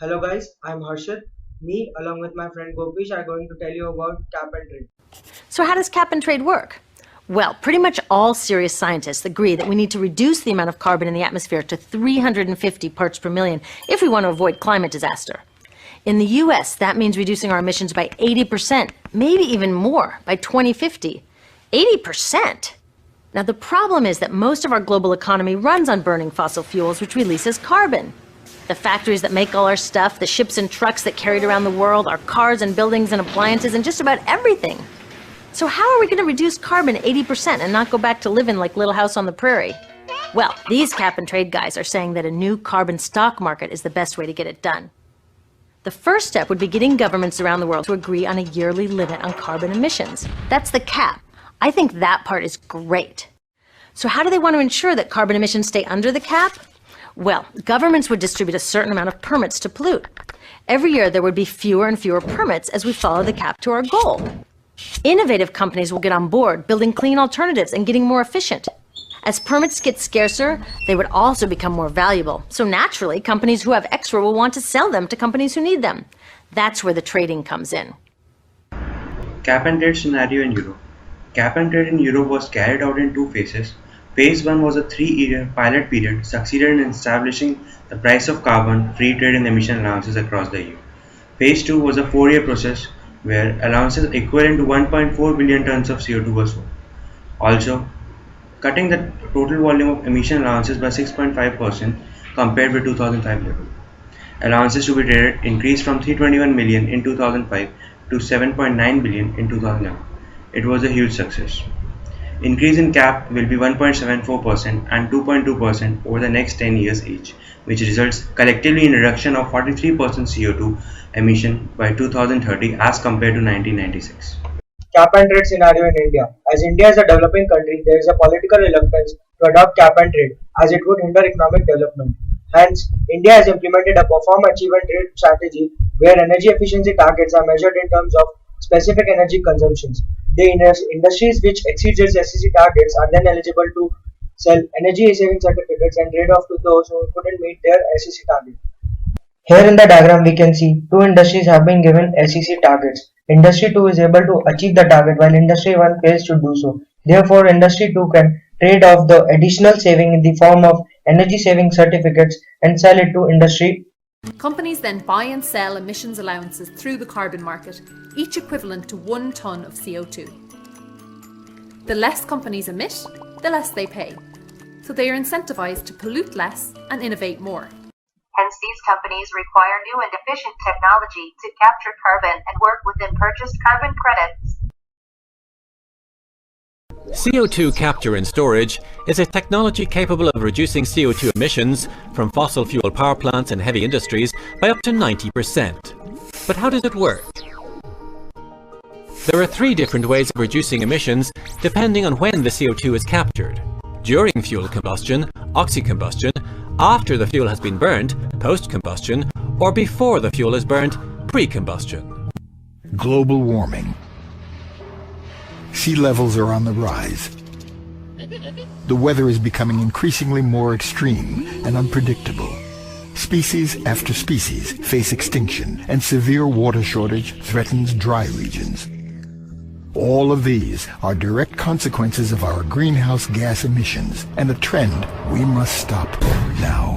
Hello guys, I'm Harshit. Me along with my friend Gopish are going to tell you about cap and trade. So how does cap and trade work? Well, pretty much all serious scientists agree that we need to reduce the amount of carbon in the atmosphere to 350 parts per million if we want to avoid climate disaster. In the US, that means reducing our emissions by 80%, maybe even more, by 2050. 80%! Now, the problem is that most of our global economy runs on burning fossil fuels, which releases carbon. The factories that make all our stuff, the ships and trucks that carry it around the world, our cars and buildings and appliances, and just about everything. So how are we going to reduce carbon 80% and not go back to living like Little House on the Prairie? Well, these cap and trade guys are saying that a new carbon stock market is the best way to get it done. The first step would be getting governments around the world to agree on a yearly limit on carbon emissions. That's the cap. I think that part is great. So how do they want to ensure that carbon emissions stay under the cap? Well, governments would distribute a certain amount of permits to pollute. Every year there would be fewer and fewer permits as we follow the cap to our goal. Innovative companies will get on board, building clean alternatives and getting more efficient. As permits get scarcer, they would also become more valuable. So naturally, companies who have extra will want to sell them to companies who need them. That's where the trading comes in. Cap and trade scenario in Europe. Cap and trade in Europe was carried out in two phases. Phase 1 was a 3-year pilot period succeeded in establishing the price of carbon-free trade and emission allowances across the EU. Phase 2 was a 4-year process where allowances equivalent to 1.4 billion tons of CO2 were sold. Also, cutting the total volume of emission allowances by 6.5% compared with 2005 level. Allowances to be traded increased from 321 million in 2005 to 7.9 billion in 2011. It was a huge success. Increase in cap will be 1.74% and 2.2% over the next 10 years each, which results collectively in a reduction of 43% CO2 emission by 2030 as compared to 1996. Cap and trade scenario in India. As India is a developing country, there is a political reluctance to adopt cap and trade as it would hinder economic development. Hence, India has implemented a perform, achieve and trade strategy where energy efficiency targets are measured in terms of specific energy consumptions. The industries which exceed its SEC targets are then eligible to sell energy saving certificates and trade off to those who couldn't meet their SEC target. Here in the diagram we can see two industries have been given SEC targets. Industry 2 is able to achieve the target while Industry 1 fails to do so. Therefore, Industry 2 can trade off the additional saving in the form of energy saving certificates and sell it to Industry. Companies then buy and sell emissions allowances through the carbon market, each equivalent to 1 tonne of CO2. The less companies emit, the less they pay. So they are incentivized to pollute less and innovate more. Hence, these companies require new and efficient technology to capture carbon and work within purchased carbon credits. CO2 capture and storage is a technology capable of reducing CO2 emissions from fossil fuel power plants and heavy industries by up to 90%. But how does it work? There are 3 different ways of reducing emissions depending on when the CO2 is captured: during fuel combustion, oxy-combustion, after the fuel has been burnt, post-combustion, or before the fuel is burnt, pre-combustion. Global warming. Sea levels are on the rise. The weather is becoming increasingly more extreme and unpredictable. Species after species face extinction, and severe water shortage threatens dry regions. All of these are direct consequences of our greenhouse gas emissions, and a trend we must stop now.